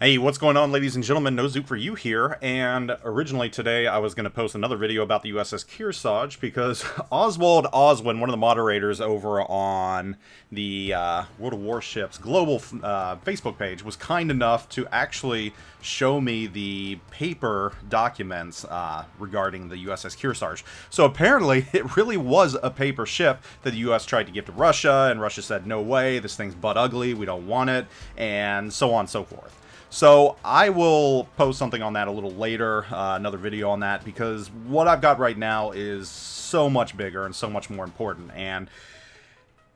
Hey, what's going on, ladies and gentlemen? NoZoupForYou here, and originally today I was going to post another video about the USS Kearsarge because Oswald Oswin, one of the moderators over on the World of Warships global Facebook page, was kind enough to actually show me the paper documents regarding the USS Kearsarge. So apparently it really was a paper ship that the US tried to give to Russia, and Russia said, no way, this thing's butt ugly, we don't want it, and so on and so forth. So I will post something on that a little later, another video on that, because what I've got right now is so much bigger and so much more important. And,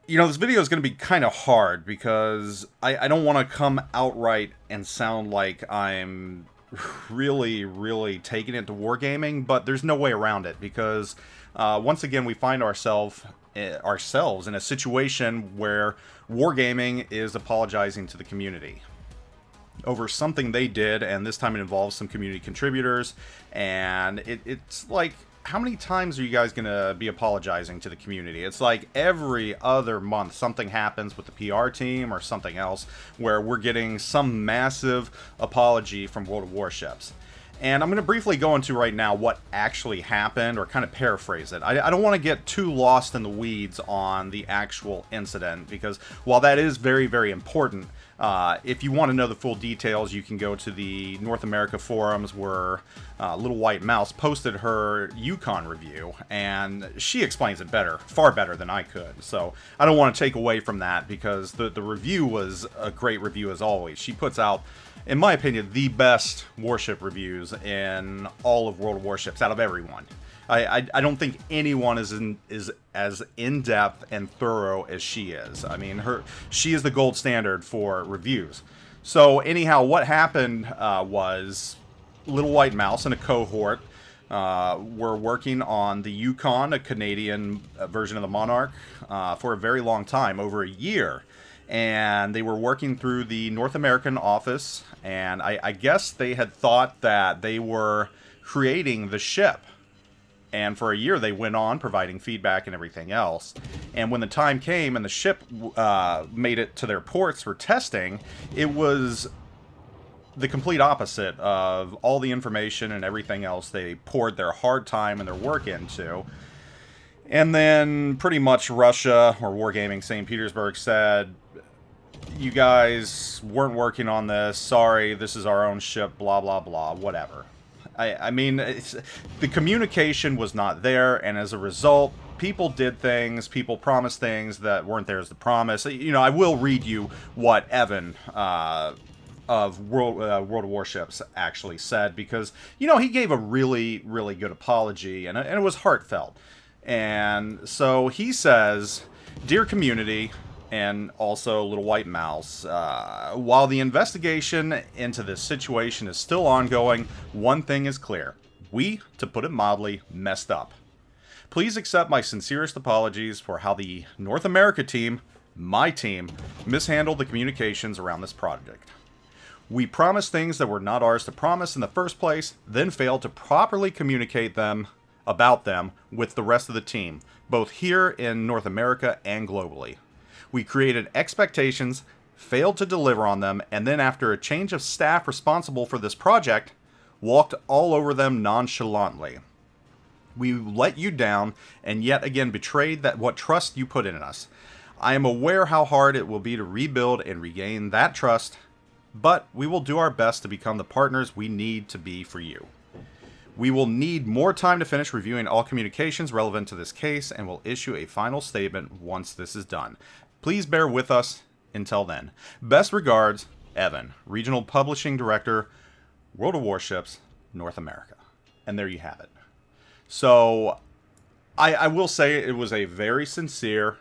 you know, this video is going to be kind of hard because I don't want to come outright and sound like I'm really taking it to wargaming, but there's no way around it because once again we find ourselves in a situation where wargaming is apologizing to the community over something they did, and this time it involves some community contributors, and it's like, how many times are you guys going to be apologizing to the community? It's like every other month something happens with the PR team or something else where we're getting some massive apology from World of Warships. And I'm going to briefly go into right now what actually happened, or kind of paraphrase it. I don't want to get too lost in the weeds on the actual incident, because while that is very important, if you want to know the full details, you can go to the North America forums where Little White Mouse posted her Yukon review, and she explains it better, far better than I could. So I don't want to take away from that, because the review was a great review as always. She puts out, in my opinion, the best warship reviews in all of World of Warships out of everyone. I don't think anyone is as in-depth and thorough as she is. I mean, she is the gold standard for reviews. So anyhow, what happened was Little White Mouse and a cohort were working on the Yukon, a Canadian version of the Monarch, for a very long time, over a year. And they were working through the North American office, and I guess they had thought that they were creating the ship. And for a year they went on providing feedback and everything else. And when the time came and the ship made it to their ports for testing, it was the complete opposite of all the information and everything else they poured their hard time and their work into. And then pretty much Russia, or Wargaming St. Petersburg, said, you guys weren't working on this, sorry, this is our own ship, blah blah blah, whatever. I mean, the communication was not there, and as a result, people did things, people promised things that weren't there as the promise. You know, I will read you what Evan of World of Warships actually said, because, you know, he gave a really good apology, and it was heartfelt. And so he says, "Dear community," and also Little White Mouse, while the investigation into this situation is still ongoing, one thing is clear. We, to put it mildly, messed up. Please accept my sincerest apologies for how the North America team, my team, mishandled the communications around this project. We promised things that were not ours to promise in the first place, then failed to properly communicate about them with the rest of the team, both here in North America and globally. We created expectations, failed to deliver on them, and then after a change of staff responsible for this project, walked all over them nonchalantly. We let you down, and yet again betrayed what trust you put in us. I am aware how hard it will be to rebuild and regain that trust, but we will do our best to become the partners we need to be for you. We will need more time to finish reviewing all communications relevant to this case, and will issue a final statement once this is done. Please bear with us until then. Best regards, Evan, Regional Publishing Director, World of Warships, North America. And there you have it. So, I will say it was a very sincere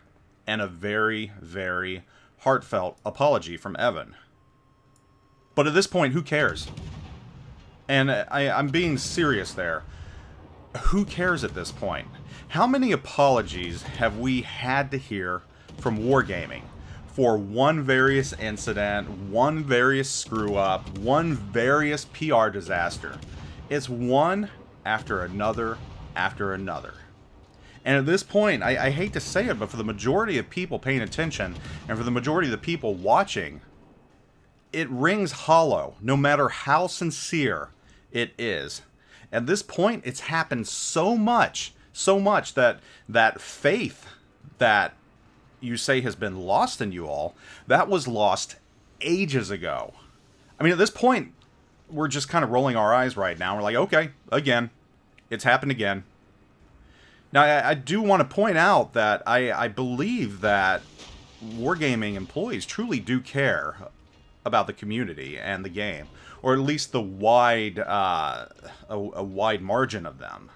and a very heartfelt apology from Evan. But at this point, who cares? And I'm being serious there. Who cares at this point? How many apologies have we had to hear from Wargaming for one various incident, one various screw-up, one various PR disaster? It's one after another after another. And at this point, I hate to say it, but for the majority of people paying attention, and for the majority of the people watching, it rings hollow, no matter how sincere it is. At this point, it's happened so much that that faith that you say has been lost in you all, that was lost ages ago. I mean, at this point, we're just kind of rolling our eyes right now. We're like, okay, again, it's happened again. Now, I do want to point out that I believe that Wargaming employees truly do care about the community and the game, or at least the wide, a wide margin of them.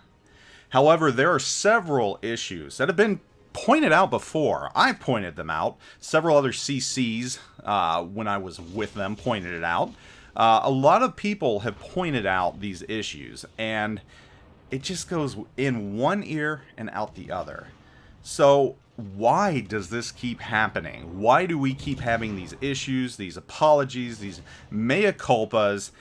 However, there are several issues that have been pointed out before. I've pointed them out. Several other CCs, when I was with them, pointed it out. A lot of people have pointed out these issues, and it just goes in one ear and out the other. So why does this keep happening? Why do we keep having these issues, these apologies, these mea culpas?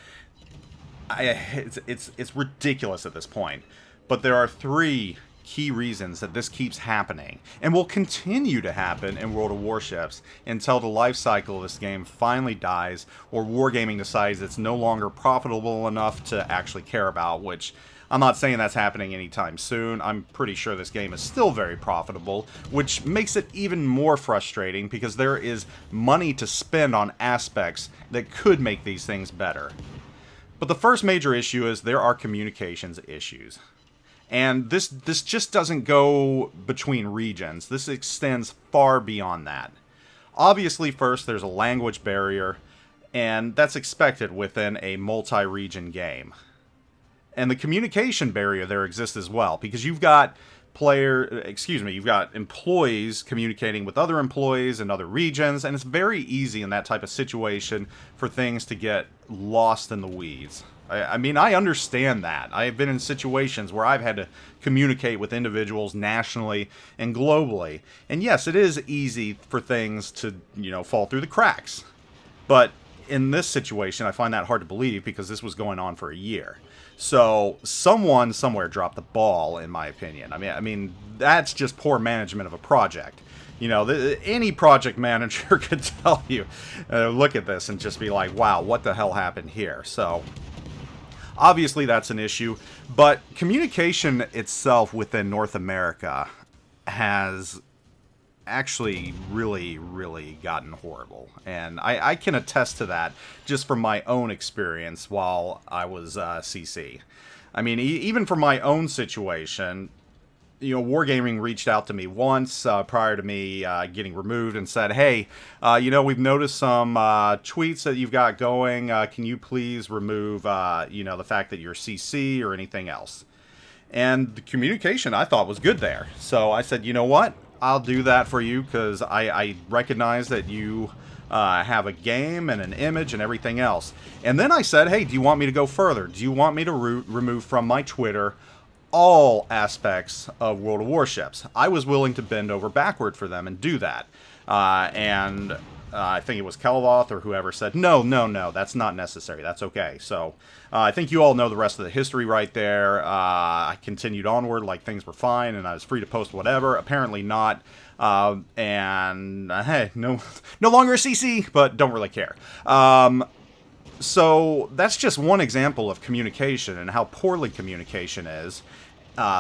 It's ridiculous at this point. But there are three key reasons that this keeps happening, and will continue to happen in World of Warships until the life cycle of this game finally dies, or Wargaming decides it's no longer profitable enough to actually care about, which I'm not saying that's happening anytime soon. I'm pretty sure this game is still very profitable, which makes it even more frustrating because there is money to spend on aspects that could make these things better. But the first major issue is there are communications issues. And this just doesn't go between regions. This extends far beyond that. Obviously, first, there's a language barrier, and that's expected within a multi-region game. And the communication barrier there exists as well, because you've got you've got employees communicating with other employees in other regions, and it's very easy in that type of situation for things to get lost in the weeds. I mean, I understand that. I have been in situations where I've had to communicate with individuals nationally and globally. And yes, it is easy for things to, fall through the cracks. But in this situation, I find that hard to believe because this was going on for a year. So someone somewhere dropped the ball, in my opinion. I mean, that's just poor management of a project. Any project manager could tell you, look at this and just be like, wow, what the hell happened here? So obviously, that's an issue, but communication itself within North America has actually really, really gotten horrible. And I can attest to that just from my own experience while I was CC. I mean, even from my own situation, Wargaming reached out to me once prior to me getting removed and said, hey, we've noticed some tweets that you've got going. Can you please remove, the fact that you're CC or anything else? And the communication I thought was good there. So I said, you know what? I'll do that for you because I recognize that you have a game and an image and everything else. And then I said, hey, do you want me to go further? Do you want me to remove from my Twitter all aspects of World of Warships? I was willing to bend over backward for them and do that. And I think it was Kelvoth or whoever said, no, that's not necessary. That's okay. So I think you all know the rest of the history right there. I continued onward like things were fine and I was free to post whatever. Apparently not. Hey, no longer a CC, but don't really care. So that's just one example of communication and how poorly communication is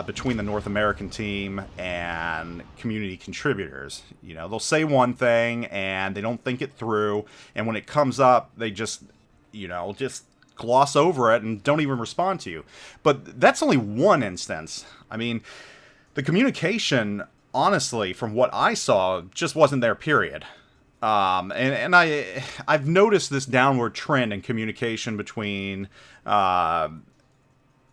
between the North American team and community contributors. They'll say one thing and they don't think it through, and when it comes up, they just gloss over it and don't even respond to you. But that's only one instance. I mean, the communication, honestly, from what I saw, just wasn't there, period. And I've noticed this downward trend in communication between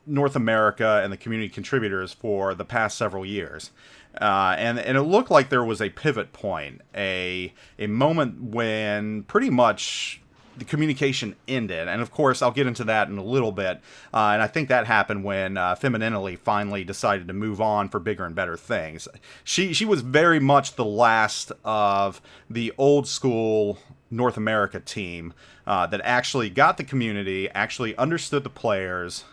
North America and the community contributors for the past several years. And it looked like there was a pivot point, a moment when pretty much the communication ended. And of course, I'll get into that in a little bit. And I think that happened when Femininity finally decided to move on for bigger and better things. She was very much the last of the old school North America team that actually got the community, actually understood the players,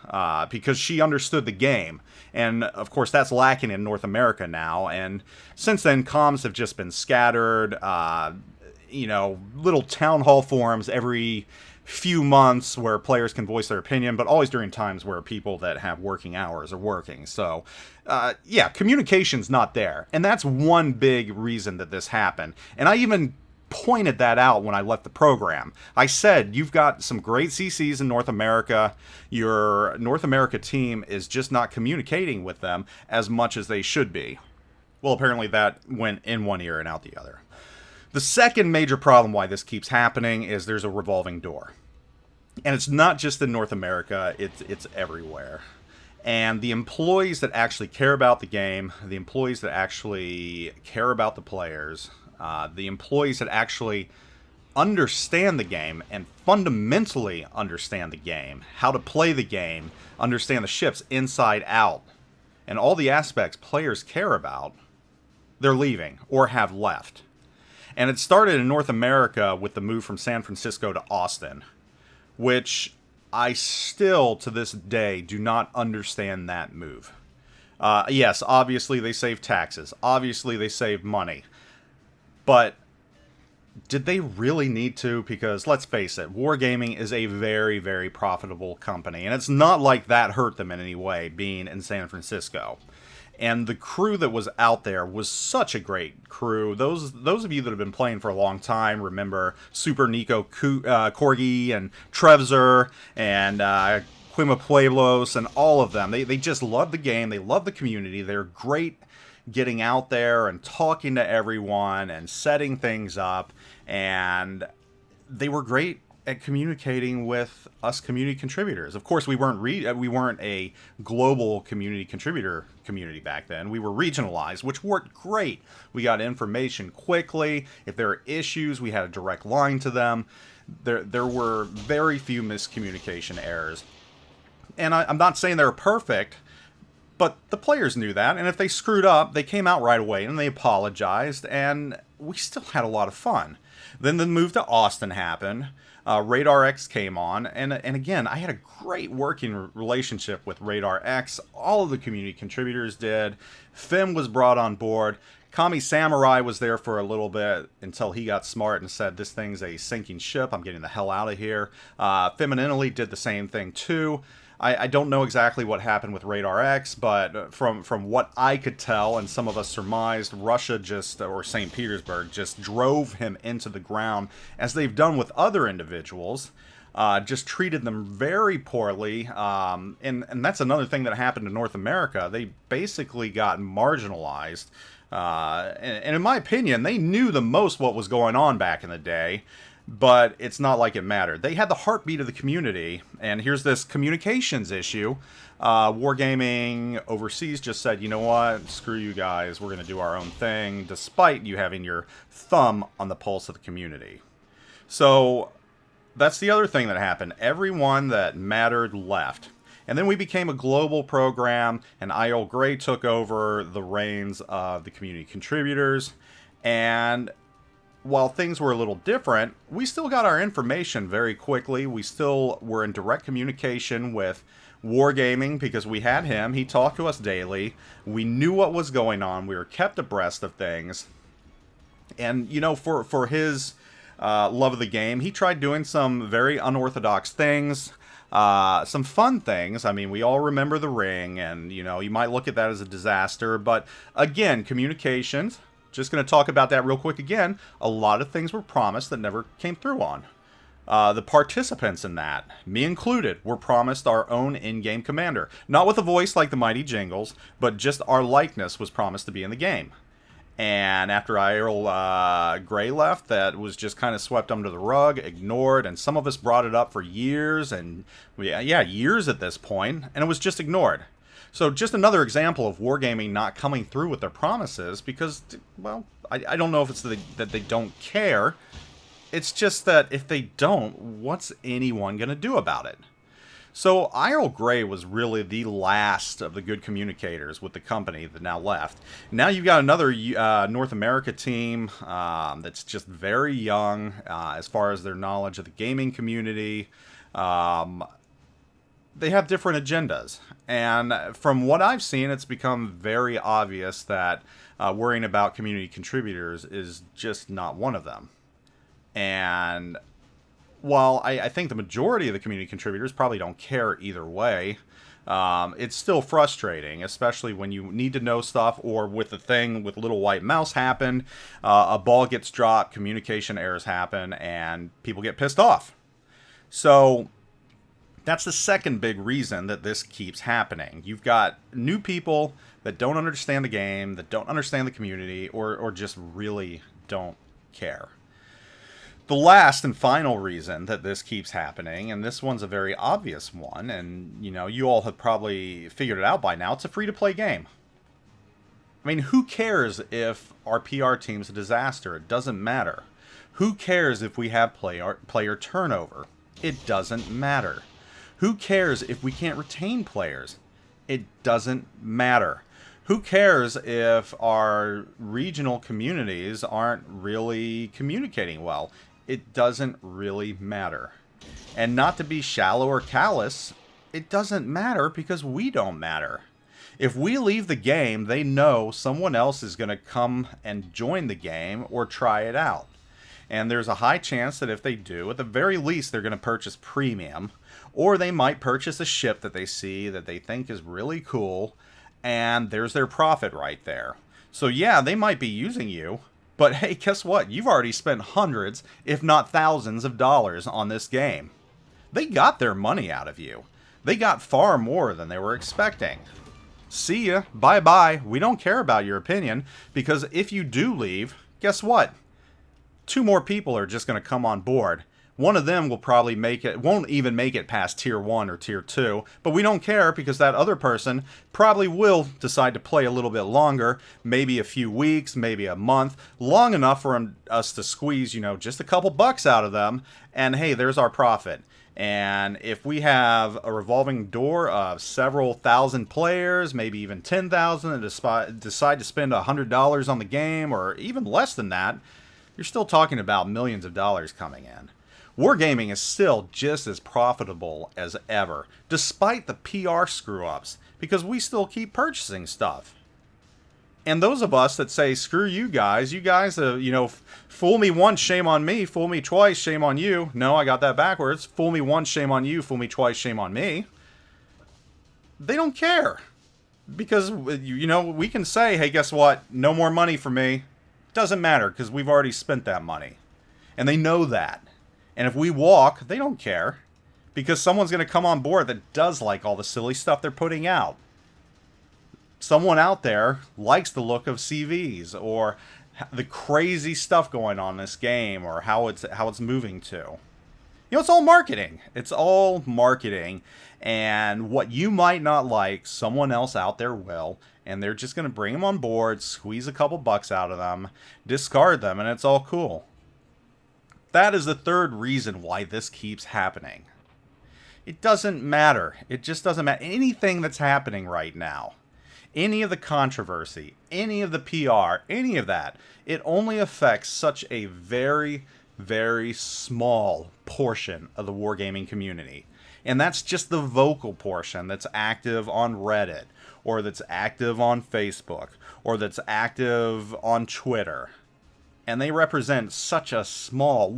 because she understood the game. And of course, that's lacking in North America now. And since then, comms have just been scattered. little town hall forums every few months where players can voice their opinion, but always during times where people that have working hours are working. So, yeah, communication's not there. And that's one big reason that this happened. And I even pointed that out when I left the program. I said, you've got some great CCs in North America. Your North America team is just not communicating with them as much as they should be. Well, apparently that went in one ear and out the other. The second major problem why this keeps happening is there's a revolving door. And it's not just in North America, it's everywhere. And the employees that actually care about the game, the employees that actually care about the players, the employees that actually understand the game and fundamentally understand the game, how to play the game, understand the ships inside out, and all the aspects players care about, they're leaving or have left. And it started in North America with the move from San Francisco to Austin, which I still, to this day, do not understand that move. Yes, obviously they save taxes. Obviously they save money. But did they really need to? Because let's face it, Wargaming is a very, very profitable company. And it's not like that hurt them in any way, being in San Francisco. And the crew that was out there was such a great crew. Those of you that have been playing for a long time remember Super Nico Corgi and Trevzer and Quima Pueblos and all of them. They just love the game. They love the community. They're great getting out there and talking to everyone and setting things up. And they were great at communicating with us community contributors. Of course, we weren't a global community back then. We were regionalized, which worked great. We got information quickly. If there were issues, we had a direct line to them. There were very few miscommunication errors. And I'm not saying they were perfect, but the players knew that. And if they screwed up, they came out right away and they apologized. And we still had a lot of fun. Then the move to Austin happened. Radar X came on, and again, I had a great working relationship with Radar X. All of the community contributors did. Fim was brought on board. Kami Samurai was there for a little bit until he got smart and said, this thing's a sinking ship, I'm getting the hell out of here. Fim and Italy did the same thing too. I don't know exactly what happened with Radar X, but from what I could tell, and some of us surmised, Russia or St. Petersburg just drove him into the ground, as they've done with other individuals, just treated them very poorly, and that's another thing that happened in North America. They basically got marginalized, and in my opinion, they knew the most what was going on back in the day. But it's not like it mattered. They had the heartbeat of the community, and here's this communications issue. Wargaming overseas just said, you know what, screw you guys, we're going to do our own thing, despite you having your thumb on the pulse of the community. So that's the other thing that happened. Everyone that mattered left. And then we became a global program, and I.O. Gray took over the reins of the community contributors, and while things were a little different, we still got our information very quickly. We still were in direct communication with Wargaming because we had him. He talked to us daily. We knew what was going on. We were kept abreast of things. And, for his love of the game, he tried doing some very unorthodox things, some fun things. I mean, we all remember the ring, and, you might look at that as a disaster. But, again, communications. Just going to talk about that real quick again. A lot of things were promised that never came through on. The participants in that, me included, were promised our own in-game commander. Not with a voice like the Mighty Jingles, but just our likeness was promised to be in the game. And after I.O. Gray left, that was just kind of swept under the rug, ignored, and some of us brought it up for years, and years at this point, and it was just ignored. So just another example of Wargaming not coming through with their promises because, well, I don't know if it's that they don't care. It's just that if they don't, what's anyone going to do about it? So I.O. Gray was really the last of the good communicators with the company that now left. Now you've got another North America team that's just very young as far as their knowledge of the gaming community. They have different agendas. And from what I've seen, it's become very obvious that worrying about community contributors is just not one of them. And while I think the majority of the community contributors probably don't care either way, it's still frustrating, especially when you need to know stuff, or with the thing with Little White Mouse happened, a ball gets dropped, communication errors happen, and people get pissed off. So that's the second big reason that this keeps happening. You've got new people that don't understand the game, that don't understand the community, or just really don't care. The last and final reason that this keeps happening, and this one's a very obvious one, and you all have probably figured it out by now, it's a free-to-play game. I mean, who cares if our PR team's a disaster? It doesn't matter. Who cares if we have player turnover? It doesn't matter. Who cares if we can't retain players? It doesn't matter. Who cares if our regional communities aren't really communicating well? It doesn't really matter. And not to be shallow or callous, it doesn't matter because we don't matter. If we leave the game, they know someone else is going to come and join the game or try it out. And there's a high chance that if they do, at the very least, they're going to purchase premium, or they might purchase a ship that they see that they think is really cool, and there's their profit right there. So yeah, they might be using you, but hey, guess what? You've already spent hundreds, if not thousands of dollars on this game. They got their money out of you. They got far more than they were expecting. See ya, bye-bye, we don't care about your opinion, because if you do leave, guess what? 2 more people are just going to come on board. One of them will probably won't even make it past Tier 1 or Tier 2, but we don't care because that other person probably will decide to play a little bit longer, maybe a few weeks, maybe a month, long enough for us to squeeze, just a couple bucks out of them, and hey, there's our profit. And if we have a revolving door of several thousand players, maybe even 10,000, and decide to spend $100 on the game, or even less than that, you're still talking about millions of dollars coming in. Wargaming is still just as profitable as ever, despite the PR screw-ups, because we still keep purchasing stuff. And those of us that say, screw you guys, fool me once, shame on me, fool me twice, shame on you. No, I got that backwards. Fool me once, shame on you, fool me twice, shame on me. They don't care. Because, we can say, hey, guess what? No more money for me. Doesn't matter, because we've already spent that money. And they know that. And if we walk, they don't care. Because someone's going to come on board that does like all the silly stuff they're putting out. Someone out there likes the look of CVs, or the crazy stuff going on in this game, or how it's moving to. It's all marketing. It's all marketing. And what you might not like, someone else out there will. And they're just going to bring them on board, squeeze a couple bucks out of them, discard them, and it's all cool. That is the third reason why this keeps happening. It doesn't matter. It just doesn't matter. Anything that's happening right now, any of the controversy, any of the PR, any of that, it only affects such a very, very small portion of the wargaming community. And that's just the vocal portion that's active on Reddit, or that's active on Facebook, or that's active on Twitter. And we represent such a small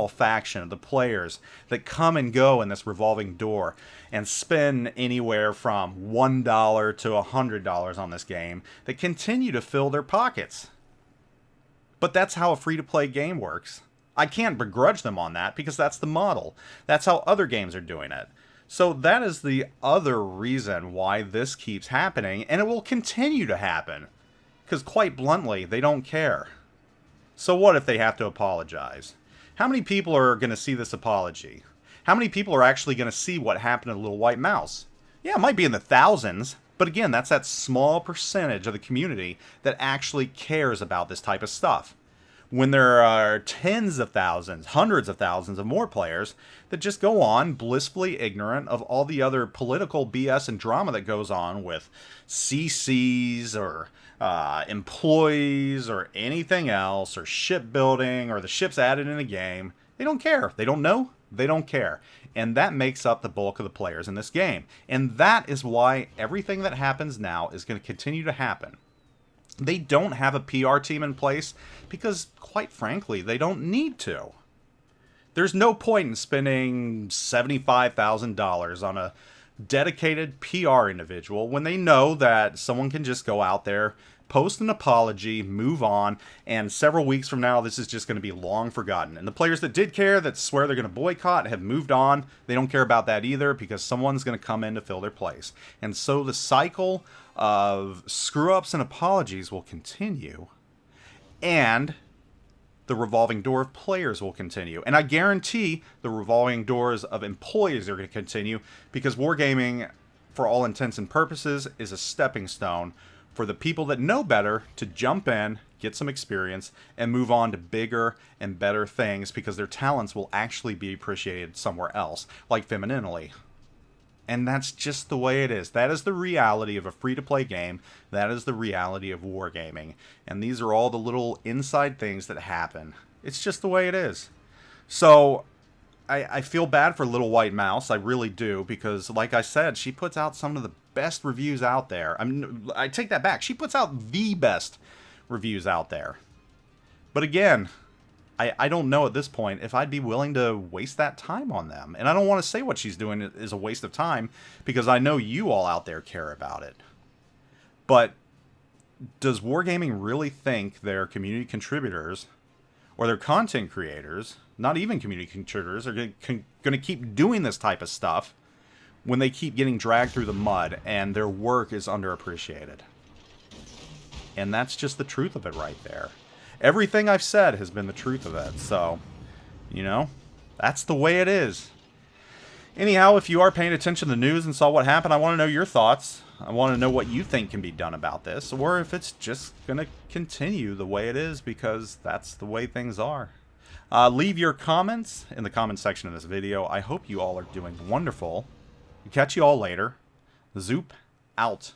faction of the players that come and go in this revolving door and spend anywhere from $1 to $100 on this game that continue to fill their pockets. But that's how a free-to-play game works. I can't begrudge them on that because that's the model. That's how other games are doing it. So that is the other reason why this keeps happening, and it will continue to happen. Because quite bluntly, they don't care. So what if they have to apologize? How many people are going to see this apology? How many people are actually going to see what happened to Little White Mouse? Yeah, it might be in the thousands, but again, that's that small percentage of the community that actually cares about this type of stuff. When there are tens of thousands, hundreds of thousands of more players that just go on blissfully ignorant of all the other political BS and drama that goes on with CCs or employees or anything else, or shipbuilding, or the ships added in a game. They don't care. They don't know. They don't care. And that makes up the bulk of the players in this game. And that is why everything that happens now is going to continue to happen. They don't have a PR team in place because, quite frankly, they don't need to. There's no point in spending $75,000 on a dedicated PR individual when they know that someone can just go out there, post an apology, move on, and several weeks from now, this is just going to be long forgotten. And the players that did care, that swear they're going to boycott, have moved on. They don't care about that either because someone's going to come in to fill their place. And so the cycle of screw-ups and apologies will continue, and the revolving door of players will continue. And I guarantee the revolving doors of employees are going to continue because Wargaming, for all intents and purposes, is a stepping stone for the people that know better to jump in, get some experience, and move on to bigger and better things because their talents will actually be appreciated somewhere else, like femininely. And that's just the way it is. That is the reality of a free-to-play game. That is the reality of wargaming. And these are all the little inside things that happen. It's just the way it is. So, I feel bad for Little White Mouse. I really do. Because, like I said, she puts out some of the best reviews out there. I take that back. She puts out the best reviews out there. But again, I don't know at this point if I'd be willing to waste that time on them. And I don't want to say what she's doing is a waste of time because I know you all out there care about it. But does Wargaming really think their community contributors or their content creators, not even community contributors, are going to keep doing this type of stuff when they keep getting dragged through the mud and their work is underappreciated? And that's just the truth of it right there. Everything I've said has been the truth of it. So, you know, that's the way it is. Anyhow, if you are paying attention to the news and saw what happened, I want to know your thoughts. I want to know what you think can be done about this, or if it's just going to continue the way it is because that's the way things are. Leave your comments in the comment section of this video. I hope you all are doing wonderful. Catch you all later. Zoop out.